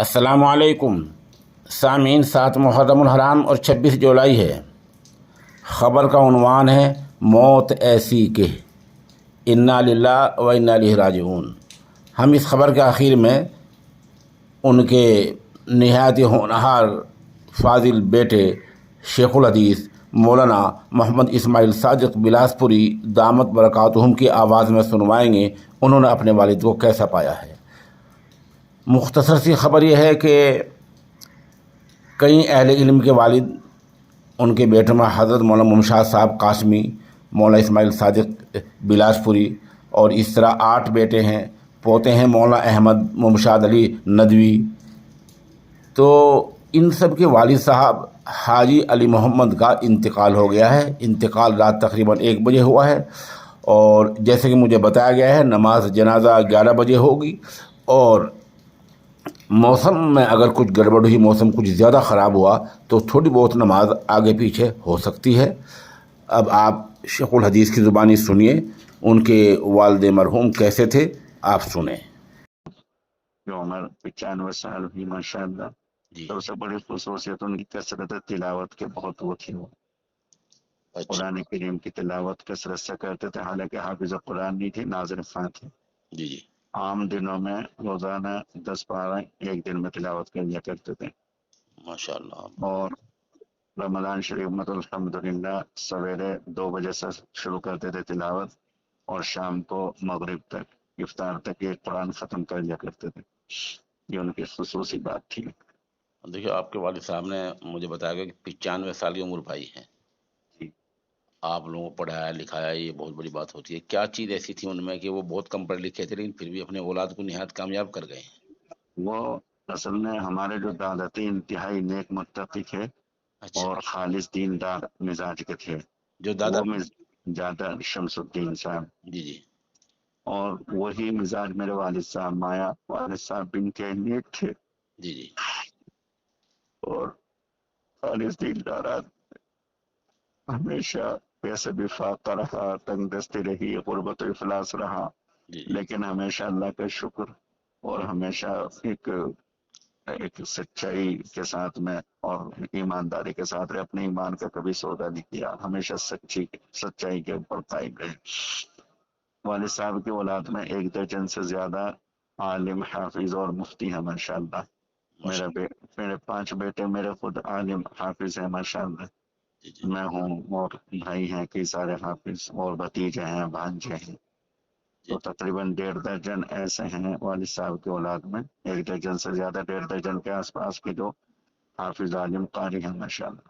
السلام علیکم سامعین، 7 محرم الحرام اور 26 جولائی ہے۔ خبر کا عنوان ہے موت ایسی کہ انا للہ و انا الیہ راجعون۔ ہم اس خبر کے آخر میں ان کے نہایت ہونہار فاضل بیٹے شیخ الحدیث مولانا محمد اسماعیل صادق بلاسپوری دامت برکاتہم کی آواز میں سنوائیں گے انہوں نے اپنے والد کو کیسا پایا ہے۔ مختصر سی خبر یہ ہے کہ کئی اہل علم کے والد ان کے بیٹوں میں حضرت مولانا ممشاد صاحب قاسمی، مولانا اسماعیل صادق بلاسپوری اور اس طرح 8 بیٹے ہیں، پوتے ہیں مولانا احمد ممشاد علی ندوی۔ تو ان سب کے والد صاحب حاجی علی محمد کا انتقال ہو گیا ہے۔ انتقال رات تقریباً 1 بجے ہوا ہے اور جیسے کہ مجھے بتایا گیا ہے نماز جنازہ 11 بجے ہوگی، اور موسم میں اگر کچھ گڑبڑ ہوئی، موسم کچھ زیادہ خراب ہوا تو تھوڑی بہت نماز آگے پیچھے ہو سکتی ہے۔ اب آپ شیخ الحدیث کی زبانی سنیے، ان کے والد مرحوم کیسے تھے، آپ سنیں۔ عمر 95 سال ہوئی ماشاء اللہ۔ سب سے بڑی خصوصیت ان کی کثرت تلاوت کے بہت وہ تھی۔ وہ قرآن کریم کی تلاوت کثرت سے کرتے تھے، حالانکہ حافظ قرآن نہیں تھی، ناظر خواں تھے۔ عام دنوں میں روزانہ 10 پارہ ایک دن میں تلاوت کر لیا کرتے تھے ماشاء اللہ۔ اور رمضان شریف میں تو الحمدللہ سویرے 2 بجے سے شروع کرتے تھے تلاوت، اور شام کو مغرب تک افطار تک یہ قرآن ختم کر لیا کرتے تھے۔ یہ ان کی خصوصی بات تھی۔ دیکھیے، آپ کے والد صاحب نے مجھے بتایا گیا کہ 95 سال کی عمر پائی ہے۔ آپ لوگوں کو پڑھایا لکھایا، یہ بہت بڑی بات ہوتی ہے۔ کیا چیز ایسی تھی ان میں کہ وہ بہت کم پڑھے لکھے تھے لیکن پھر بھی اپنے اولاد کو نہایت کامیاب کر گئے ہیں؟ وہ اصل میں ہمارے جو دادا تھے انتہائی نیک متقی تھے اور خالص دیندار مزاج کے تھے۔ جو دادا دادا شمس الدین صاحب، جی اور وہی مزاج میرے والد صاحب مایا والد صاحب بن کے نیک تھے جی اور خالص دیندار۔ ہمیشہ پیسے بھی فاقہ رہا، تنگ دستی رہی، غربت و افلاس رہا، لیکن ہمیشہ اللہ کا شکر اور ہمیشہ ایک سچائی کے ساتھ میں اور ایمانداری کے ساتھ رہے۔ اپنے ایمان کا کبھی سودا نہیں کیا، ہمیشہ سچائی کے اوپر قائم رہے۔ والد صاحب کی اولاد میں 1 درجن سے زیادہ عالم، حافظ اور مفتی ہیں ماشاء اللہ۔ میرے 5 بیٹے میرے خود عالم حافظ ہیں ماشاء اللہ۔ میں ہوں اور بھائی ہیں کئی سارے حافظ، اور بھتیجے ہیں، بھانجے ہیں۔ تو تقریباً 1.5 درجن ایسے ہیں والد صاحب کی اولاد میں، 1 درجن سے زیادہ، 1.5 درجن کے آس پاس کے جو حافظ عالم قاری ہیں ماشاء اللہ۔